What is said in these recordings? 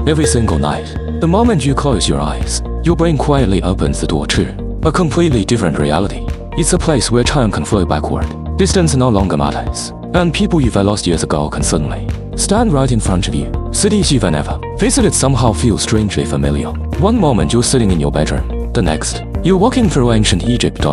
every single night. The moment you close your eyes, your brain quietly opens the door to a completely different reality. It's a place where time can flow backward, distance no longer matters, and people you've lost years ago can suddenly stand right in front of you. Cities you've never visited somehow feel strangely familiar. One moment you're sitting in your bedroom, the next, you're walking through ancient Egypt.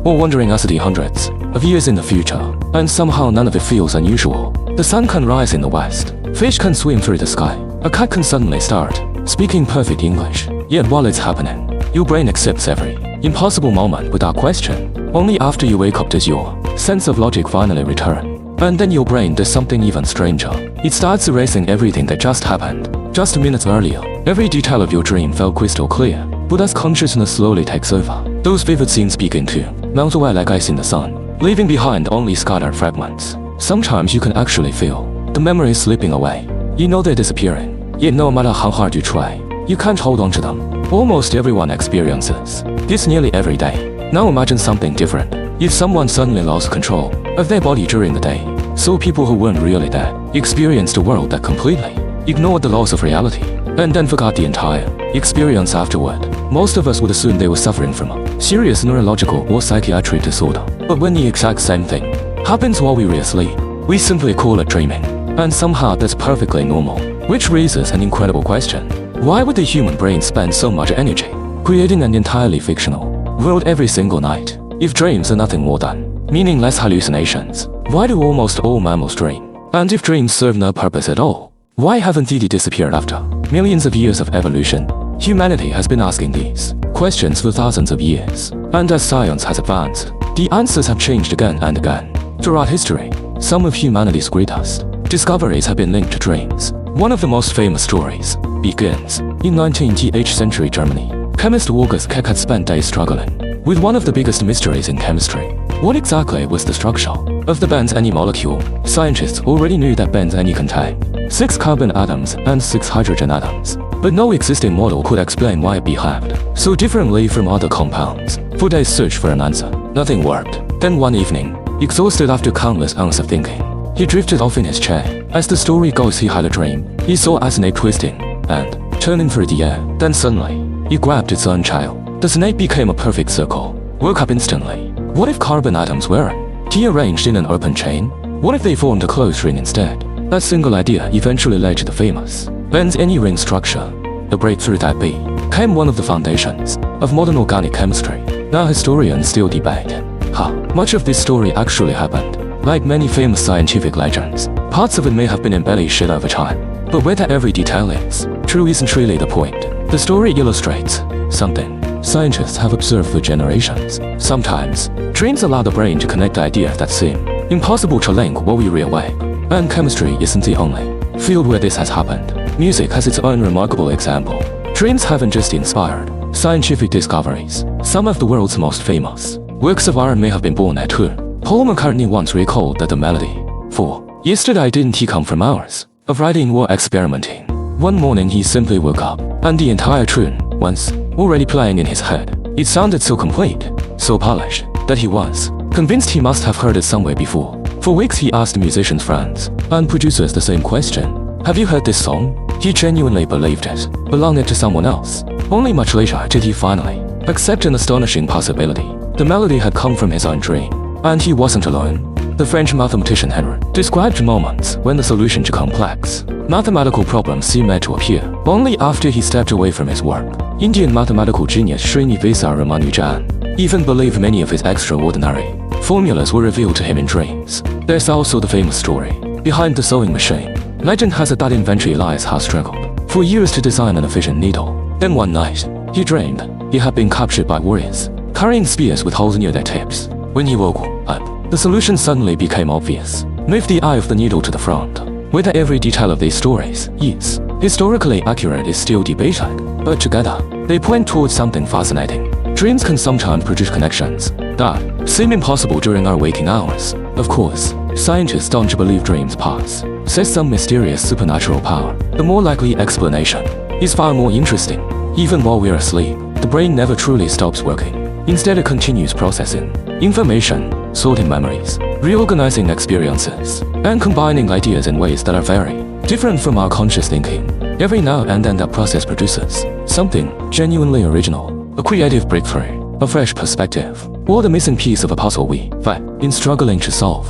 Or wandering a city hundreds of years in the future, and somehow none of it feels unusual. The sun can rise in the west, fish can swim through the sky, a cat can suddenly start speaking perfect English. Yet while it's happening, your brain accepts every impossible moment without question. Only after you wake up does your sense of logic finally return. And then your brain does something even stranger. It starts erasing everything that just happened. Just minutes earlier, every detail of your dream felt crystal clear. But as consciousness slowly takes over, those vivid scenes begin to melt away like ice in the sun, leaving behind only scattered fragments. Sometimes you can actually feel the memories slipping away. You know they're disappearing, yet no matter how hard you try, you can't hold on to them. Almost everyone experiences this nearly every day. Now imagine something different. If someone suddenly lost control of their body during the day, so people who weren't really there experienced a world that completely ignored the laws of reality, and then forgot the entire experience afterward. Most of us would assume they were suffering from a serious neurological or psychiatric disorder. But when the exact same thing happens while we were asleep, we simply call it dreaming. And somehow that's perfectly normal. Which raises an incredible question. Why would the human brain spend so much energy creating an entirely fictional world every single night? If dreams are nothing more than meaningless hallucinations, why do almost all mammals dream? And if dreams serve no purpose at all, why haven't they disappeared after millions of years of evolution? Humanity has been asking these questions for thousands of years, and as science has advanced, the answers have changed again and again. Throughout history, some of humanity's greatest discoveries have been linked to dreams. One of the most famous stories begins in 19th century Germany. Chemist August Keck had spent days struggling with one of the biggest mysteries in chemistry. What exactly was the structure of the benzene molecule? Scientists already knew that benzene contained 6 carbon atoms and 6 hydrogen atoms, but no existing model could explain why it behaved so differently from other compounds. For days searched for an answer, nothing worked. Then one evening, exhausted after countless hours of thinking, he drifted off in his chair. As the story goes, he had a dream. He saw a snake twisting and turning through the air. Then suddenly, he grabbed its own child. The snake became a perfect circle, woke up instantly. What if carbon atoms weren't rearranged in an open chain? What if they formed a closed ring instead? That single idea eventually led to the famous benzene ring structure. The breakthrough that became one of the foundations of modern organic chemistry. Now historians still debate how much of this story actually happened. Like many famous scientific legends, parts of it may have been embellished over time. But whether every detail is true isn't really the point. The story illustrates something scientists have observed for generations. Sometimes, dreams allow the brain to connect ideas that seem impossible to link while we reawake. And chemistry isn't the only field where this has happened. Music has its own remarkable example. Dreams haven't just inspired scientific discoveries. Some of the world's most famous works of art may have been born at two. Paul McCartney once recalled that the melody for Yesterday didn't come from hours of writing or experimenting. One morning he simply woke up, and the entire tune was already playing in his head. It sounded so complete, so polished, that he was convinced he must have heard it somewhere before. For weeks he asked musicians friends and producers the same question. Have you heard this song? He genuinely believed it belonged to someone else. Only much later did he finally accept an astonishing possibility. The melody had come from his own dream. And he wasn't alone. The French mathematician Henry described moments when the solution to complex mathematical problems seemed to appear only after he stepped away from his work. Indian mathematical genius Srinivasa Ramanujan even believed many of his extraordinary formulas were revealed to him in dreams. There's also the famous story behind the sewing machine. Legend has it that inventor Elias has struggled for years to design an efficient needle. Then one night, he dreamed he had been captured by warriors carrying spears with holes near their tips. When he woke up, the solution suddenly became obvious. Move the eye of the needle to the front. Whether every detail of these stories is historically accurate is still debated, but together, they point towards something fascinating. Dreams can sometimes produce connections that seem impossible during our waking hours. Of course, scientists don't believe dreams possess some mysterious supernatural power. The more likely explanation is far more interesting. Even while we're asleep, the brain never truly stops working. Instead, it continues processing information, sorting memories, reorganizing experiences, and combining ideas in ways that are very different from our conscious thinking. Every now and then that process produces something genuinely original, a creative breakthrough, a fresh perspective, or the missing piece of a puzzle we find in struggling to solve.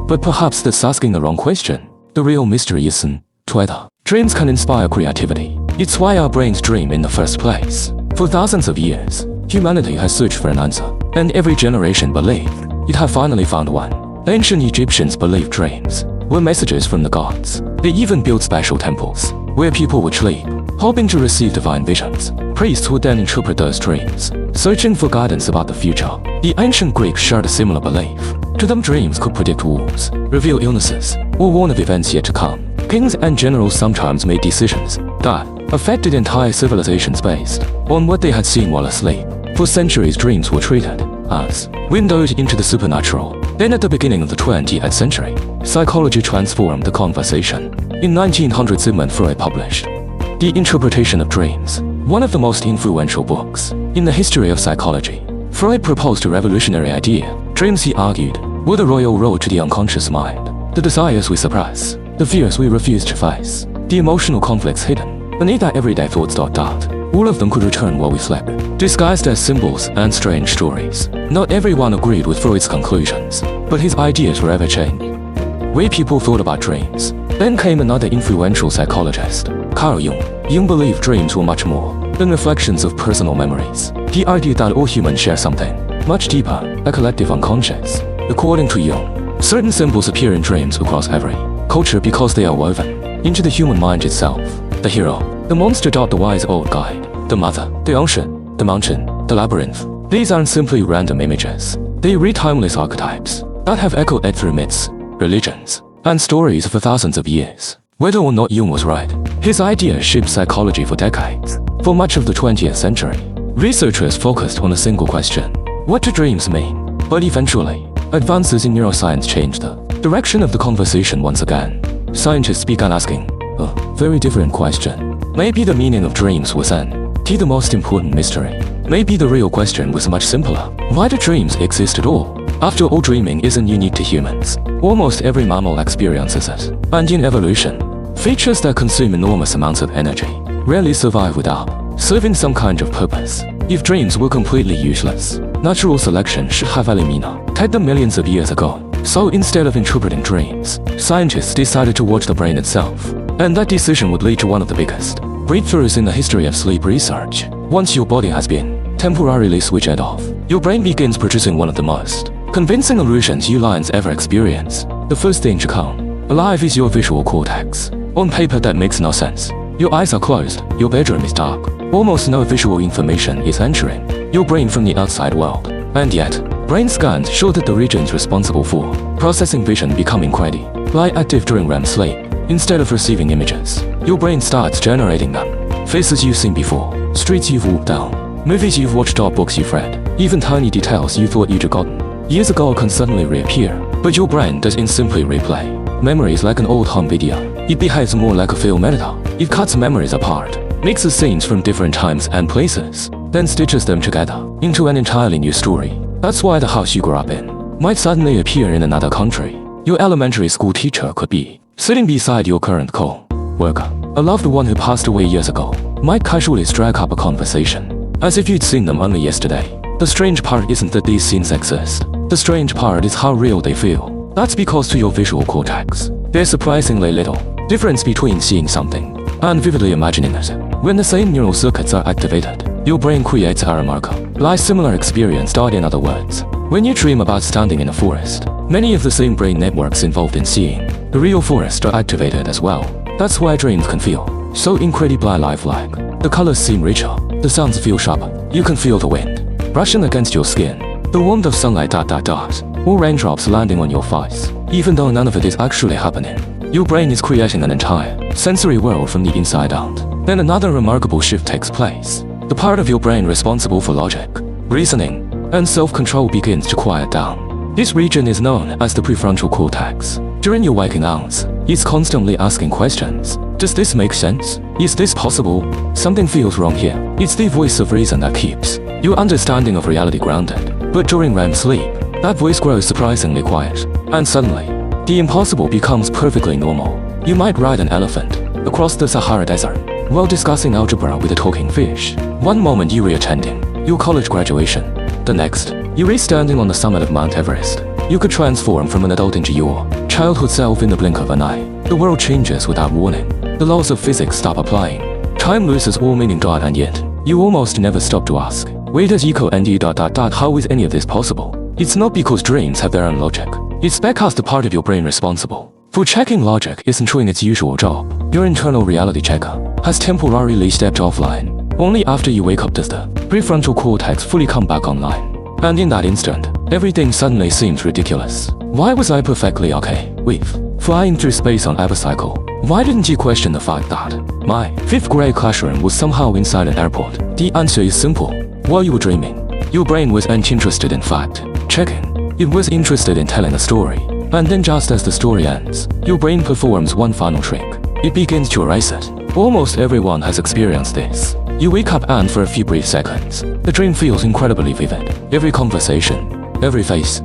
But perhaps that's asking the wrong question. The real mystery isn't whether dreams can inspire creativity. It's why our brains dream in the first place. For thousands of years, humanity has searched for an answer, and every generation believed it had finally found one. Ancient Egyptians believed dreams were messages from the gods. They even built special temples where people would sleep, hoping to receive divine visions. Priests would then interpret those dreams, searching for guidance about the future. The ancient Greeks shared a similar belief. To them, dreams could predict wars, reveal illnesses, or warn of events yet to come. Kings and generals sometimes made decisions that affected entire civilizations based on what they had seen while asleep. For centuries, dreams were treated as windows into the supernatural. Then at the beginning of the 20th century, psychology transformed the conversation. In 1900, Sigmund Freud published The Interpretation of Dreams, one of the most influential books in the history of psychology. Freud proposed a revolutionary idea. Dreams, he argued, were the royal road to the unconscious mind. The desires we suppress, the fears we refuse to face, the emotional conflicts hidden beneath our everyday thoughts. All of them could return while we slept, disguised as symbols and strange stories. Not everyone agreed with Freud's conclusions, but his ideas were ever-changing. Way people thought about dreams. Then came another influential psychologist, Carl Jung. Jung believed dreams were much more than reflections of personal memories. He argued that all humans share something much deeper, a collective unconscious. According to Jung, certain symbols appear in dreams across every culture because they are woven into the human mind itself. The hero, the monster. The wise old guide, the mother, the ocean, the mountain, the labyrinth. These aren't simply random images. They read timeless archetypes that have echoed through myths, religions, and stories for thousands of years. Whether or not Jung was right, his ideas shaped psychology for decades. For much of the 20th century, researchers focused on a single question: what do dreams mean? But eventually, advances in neuroscience changed the direction of the conversation once again. Scientists began asking a very different question. Maybe the meaning of dreams wasn't the most important mystery. Maybe the real question was much simpler. Why do dreams exist at all? After all, dreaming isn't unique to humans. Almost every mammal experiences it. And in evolution, features that consume enormous amounts of energy rarely survive without serving some kind of purpose. If dreams were completely useless, natural selection should have eliminated them millions of years ago. So instead of interpreting dreams, scientists decided to watch the brain itself. And that decision would lead to one of the biggest breakthroughs in the history of sleep research. Once your body has been temporarily switched off, your brain begins producing one of the most convincing illusions you lions ever experience. The first thing to come alive is your visual cortex. On paper, that makes no sense. Your eyes are closed, your bedroom is dark, almost no visual information is entering your brain from the outside world. And yet, brain scans show that the regions responsible for processing vision become incredibly active during REM sleep. Instead of receiving images, your brain starts generating them. Faces you've seen before, streets you've walked down, movies you've watched or books you've read, even tiny details you thought you'd forgotten years ago can suddenly reappear. But your brain doesn't simply replay memories like an old home video. It behaves more like a film editor. It cuts memories apart, mixes scenes from different times and places, then stitches them together into an entirely new story. That's why the house you grew up in might suddenly appear in another country. Your elementary school teacher could be sitting beside your current co-worker. A loved one who passed away years ago might casually strike up a conversation, as if you'd seen them only yesterday. The strange part isn't that these scenes exist. The strange part is how real they feel. That's because to your visual cortex, there's surprisingly little difference between seeing something and vividly imagining it. When the same neural circuits are activated, your brain creates a remarkably similar experience. In other words, when you dream about standing in a forest, many of the same brain networks involved in seeing the real forest are activated as well. That's why dreams can feel so incredibly lifelike. The colors seem richer, the sounds feel sharper. You can feel the wind brushing against your skin, the warmth of sunlight or raindrops landing on your face. Even though none of it is actually happening, your brain is creating an entire sensory world from the inside out. Then another remarkable shift takes place. The part of your brain responsible for logic, reasoning, and self-control begins to quiet down. This region is known as the prefrontal cortex. During your waking hours, it's constantly asking questions. Does this make sense? Is this possible? Something feels wrong here. It's the voice of reason that keeps your understanding of reality grounded. But during REM sleep, that voice grows surprisingly quiet, and suddenly, the impossible becomes perfectly normal. You might ride an elephant across the Sahara Desert, while discussing algebra with a talking fish. One moment you re-attending your college graduation. The next, you re-standing on the summit of Mount Everest. You could transform from an adult into your childhood self in the blink of an eye. The world changes without warning. The laws of physics stop applying. Time loses all meaning, and yet you almost never stop to ask, where does equal and e ... How is any of this possible? It's not because dreams have their own logic. It's because the part of your brain responsible for checking logic isn't doing its usual job. Your internal reality checker has temporarily stepped offline. Only after you wake up does the prefrontal cortex fully come back online. And in that instant, everything suddenly seems ridiculous. Why was I perfectly okay with flying through space on Abacycle? Why didn't you question the fact that my 5th grade classroom was somehow inside an airport? The answer is simple. While you were dreaming, your brain wasn't interested in fact checking. It was interested in telling a story. And then just as the story ends, your brain performs one final trick. It begins to erase it. Almost everyone has experienced this. You wake up and for a few brief seconds, the dream feels incredibly vivid. Every conversation, every face,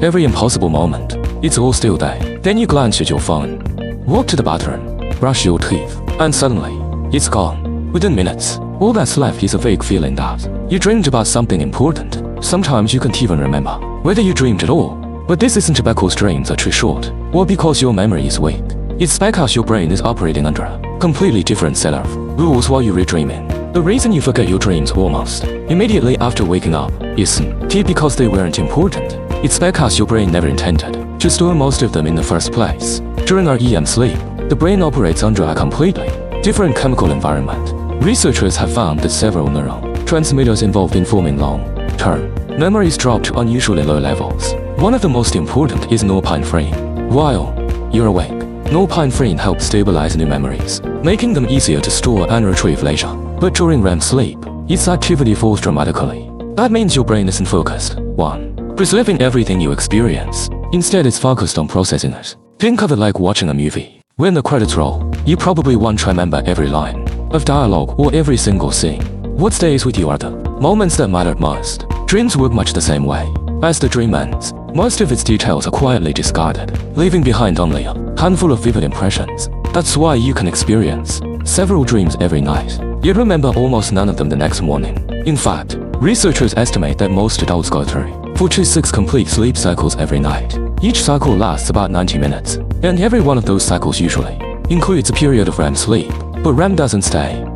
every impossible moment, it's all still there. Then you glance at your phone, walk to the bathroom, brush your teeth, and suddenly, it's gone. Within minutes, all that's left is a vague feeling that you dreamed about something important. Sometimes you can't even remember whether you dreamed at all. But this isn't because dreams are too short, or because your memory is weak. It's because your brain is operating under a completely different set of rules while you're dreaming. The reason you forget your dreams almost immediately after waking up isn't because they weren't important. It's because your brain never intended to store most of them in the first place. During our EM sleep, the brain operates under a completely different chemical environment. Researchers have found that several neurotransmitters involved in forming long-term memories drop to unusually low levels. One of the most important is norepinephrine. While you're awake, norepinephrine helps stabilize new memories, making them easier to store and retrieve later. But during REM sleep, its activity falls dramatically. That means your brain isn't focused 1. Preserving everything you experience. Instead, it's focused on processing it. Think of it like watching a movie. When the credits roll, you probably won't remember every line of dialogue or every single scene. What stays with you are the moments that matter most. Dreams work much the same way. As the dream ends, most of its details are quietly discarded, leaving behind only a handful of vivid impressions. That's why you can experience several dreams every night, yet remember almost none of them the next morning. In fact, researchers estimate that most adults go through 4 to 6 complete sleep cycles every night. Each cycle lasts about 90 minutes, and every one of those cycles usually includes a period of REM sleep. But REM doesn't stay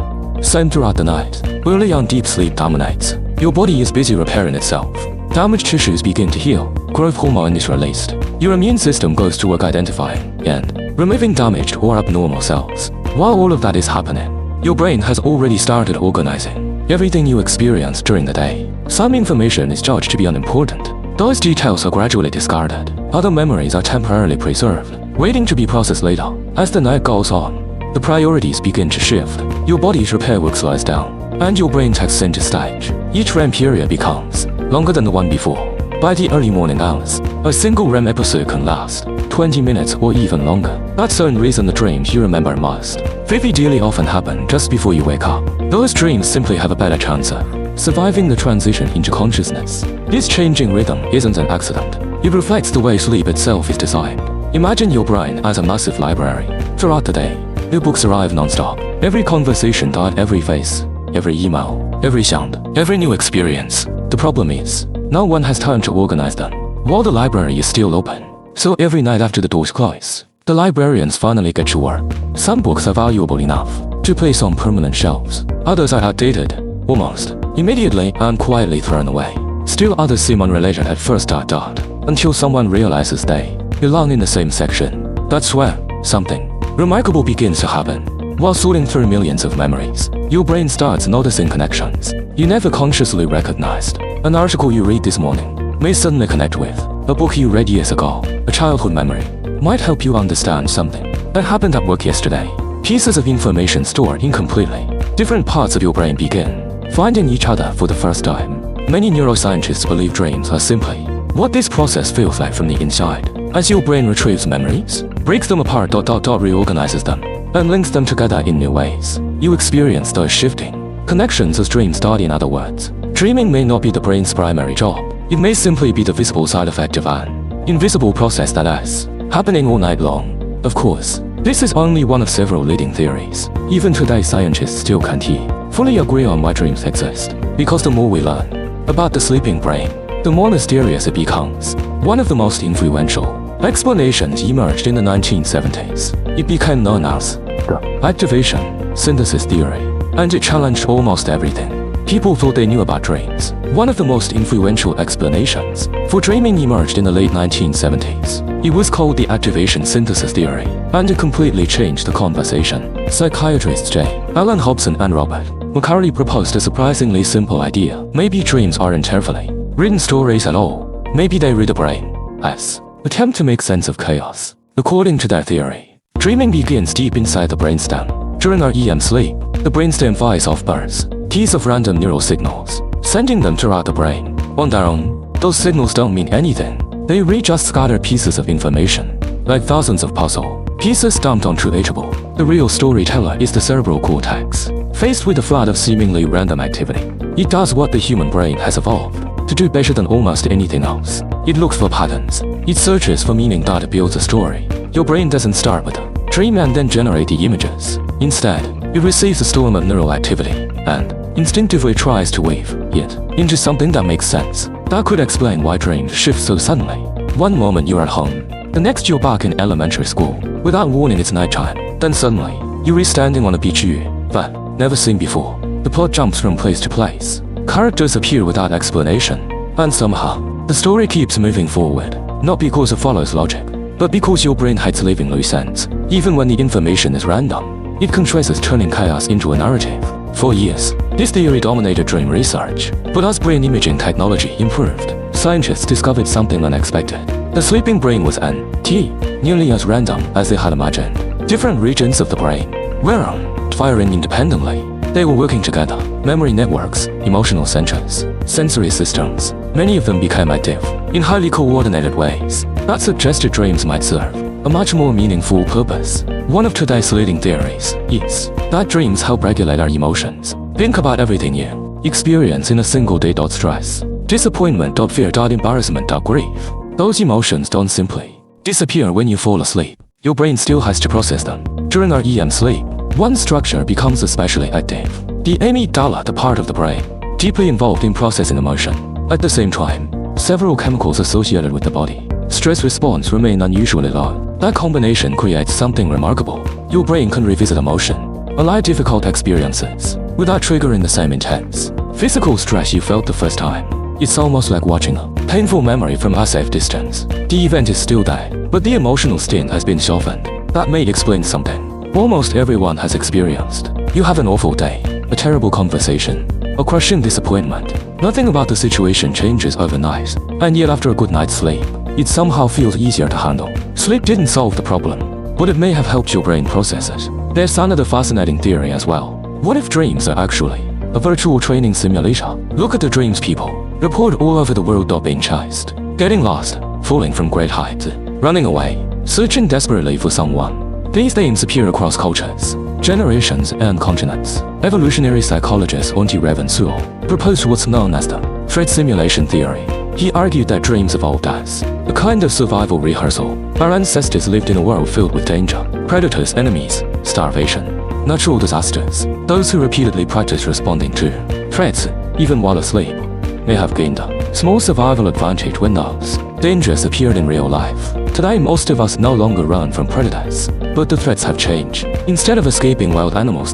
same throughout the night. Early on, deep sleep dominates. Your body is busy repairing itself. Damaged tissues begin to heal. Growth hormone is released. Your immune system goes to work identifying and removing damaged or abnormal cells. While all of that is happening, your brain has already started organizing everything you experience during the day. Some information is judged to be unimportant. Those details are gradually discarded. Other memories are temporarily preserved, waiting to be processed later. As the night goes on, the priorities begin to shift. Your body's repair work slows down, and your brain takes center stage. Each REM period becomes longer than the one before. By the early morning hours, a single REM episode can last 20 minutes or even longer. That's the only reason the dreams you remember most vividly often happen just before you wake up. Those dreams simply have a better chance of surviving the transition into consciousness. This changing rhythm isn't an accident. It reflects the way sleep itself is designed. Imagine your brain as a massive library. Throughout the day, new books arrive non-stop. Every conversation, every face, every email, every sound, every new experience. The problem is, no one has time to organize them, while the library is still open. So every night after the doors close, the librarians finally get to work. Some books are valuable enough to place on permanent shelves. Others are outdated, almost immediately and quietly thrown away. Still others seem unrelated at first, until someone realizes they belong in the same section. That's where something remarkable begins to happen. While sorting through millions of memories, your brain starts noticing connections you never consciously recognized. An article you read this morning may suddenly connect with a book you read years ago. A childhood memory might help you understand something that happened at work yesterday. Pieces of information stored in completely different parts of your brain begin finding each other for the first time. Many neuroscientists believe dreams are simply what this process feels like from the inside. As your brain retrieves memories, breaks them apart, reorganizes them, and links them together in new ways, you experience those shifting connections as dreams start. In other words, dreaming may not be the brain's primary job. It may simply be the visible side effect of an invisible process that is happening all night long. Of course, This is only one of several leading theories. Even today, scientists still can't fully agree on why dreams exist, because the more we learn about the sleeping brain, the more mysterious it becomes. One of the most influential explanations emerged in the 1970s. It became known as the activation synthesis theory, and it challenged almost everything people thought they knew about dreams. One of the most influential explanations for dreaming emerged in the late 1970s. It was called the activation synthesis theory, and it completely changed the conversation. Psychiatrists J. Allen Hobson and Robert McCarthy proposed a surprisingly simple idea. Maybe dreams aren't carefully written stories at all. Maybe they read the brain as attempt to make sense of chaos. According to their theory, dreaming begins deep inside the brainstem. During our REM sleep, the brainstem fires off bursts of random neural signals, sending them throughout the brain. On their own, those signals don't mean anything. They read just scattered pieces of information, like thousands of puzzle pieces dumped onto a table. The real storyteller is the cerebral cortex. Faced with a flood of seemingly random activity, it does what the human brain has evolved to do better than almost anything else. It looks for patterns. It searches for meaning that builds a story. Your brain doesn't start with a dream and then generate the images. Instead, it receives a storm of neural activity and instinctively tries to weave it into something that makes sense. That could explain why dreams shift so suddenly. One moment you're at home, the next you're back in elementary school. Without warning, it's nighttime. Then suddenly, you're standing on a beach but never seen before. The plot jumps from place to place. Characters appear without explanation, and somehow, the story keeps moving forward. Not because it follows logic, but because your brain hates leaving loose ends. Even when the information is random, it contrasts, turning chaos into a narrative. For years, this theory dominated dream research, but as brain imaging technology improved, scientists discovered something unexpected. The sleeping brain was nearly as random as they had imagined. Different regions of the brain weren't firing independently. They were working together. Memory networks, emotional centers, sensory systems, many of them became active in highly coordinated ways that suggested dreams might serve a much more meaningful purpose. One of today's leading theories is that dreams help regulate our emotions. Think about everything you experience in a single day. Stress, disappointment, fear, embarrassment, grief. Those emotions don't simply disappear when you fall asleep. Your brain still has to process them. During our REM sleep, one structure becomes especially active: the amygdala, the part of the brain deeply involved in processing emotion. At the same time, several chemicals associated with the body stress response remain unusually low. That combination creates something remarkable. Your brain can revisit emotion, allow difficult experiences, without triggering the same intense physical stress you felt the first time. It's almost like watching a painful memory from a safe distance. The event is still there, but the emotional sting has been softened. That may explain something almost everyone has experienced. You have an awful day, a terrible conversation, a crushing disappointment. Nothing about the situation changes overnight, and yet after a good night's sleep, it somehow feels easier to handle. Sleep didn't solve the problem, but it may have helped your brain process it. There's another fascinating theory as well. What if dreams are actually a virtual training simulator? Look at the dreams people report all over the world: being chased, getting lost, falling from great heights, running away, searching desperately for someone. These themes appear across cultures, generations, and continents. Evolutionary psychologist Auntie Revan Sewell proposed what's known as the threat simulation theory. He argued that dreams evolved as a kind of survival rehearsal. Our ancestors lived in a world filled with danger, predators, enemies, starvation, natural disasters. Those who repeatedly practiced responding to threats, even while asleep, may have gained a small survival advantage when those dangers appeared in real life. Today, most of us no longer run from predators, but the threats have changed. Instead of escaping wild animals,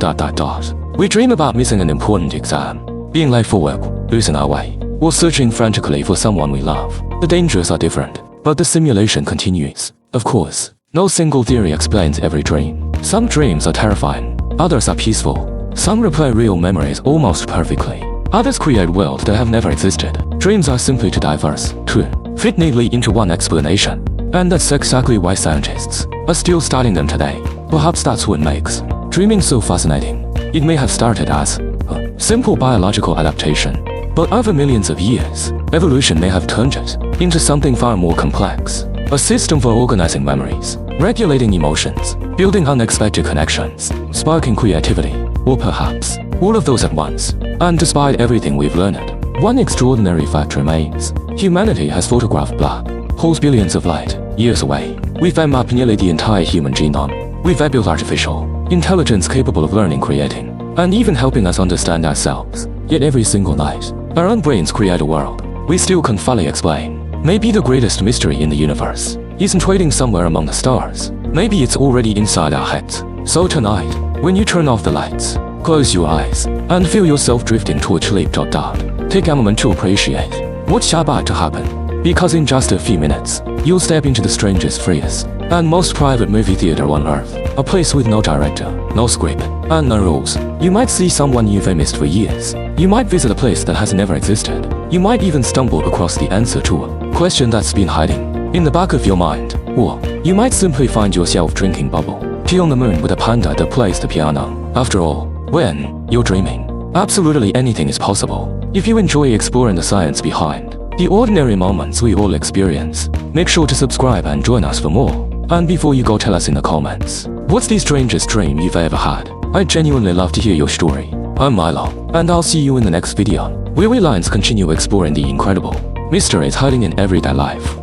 we dream about missing an important exam, being late for work, losing our way, or searching frantically for someone we love. The dangers are different, but the simulation continues. Of course, no single theory explains every dream. Some dreams are terrifying, others are peaceful. Some replay real memories almost perfectly. Others create worlds that have never existed. Dreams are simply too diverse to fit neatly into one explanation. And that's exactly why scientists are still studying them today. Perhaps that's what makes dreaming so fascinating. It may have started as a simple biological adaptation, but over millions of years, evolution may have turned it into something far more complex. A system for organizing memories, regulating emotions, building unexpected connections, sparking creativity, or perhaps all of those at once. And despite everything we've learned, one extraordinary fact remains. Humanity has photographed black holes billions of light years away. We've mapped nearly the entire human genome. we've built artificial intelligence capable of learning, creating, and even helping us understand ourselves. Yet every single night, our own brains create a world we still can't fully explain. Maybe the greatest mystery in the universe isn't waiting somewhere among the stars. Maybe it's already inside our heads. So tonight, when you turn off the lights, close your eyes, and feel yourself drifting toward sleep. Take a moment to appreciate what's about to happen. Because in just a few minutes, you'll step into the strangest, freest, and most private movie theater on earth. A place with no director, no script, and no rules. You might see someone you've missed for years. You might visit a place that has never existed. You might even stumble across the answer to a question that's been hiding in the back of your mind. Or you might simply find yourself drinking bubble tea on the moon with a panda that plays the piano. After all, when you're dreaming, absolutely anything is possible. If you enjoy exploring the science behind the ordinary moments we all experience, make sure to subscribe and join us for more. And before you go, tell us in the comments, what's the strangest dream you've ever had? I'd genuinely love to hear your story. I'm Milo, and I'll see you in the next video, where we lions continue exploring the incredible mysteries hiding in everyday life.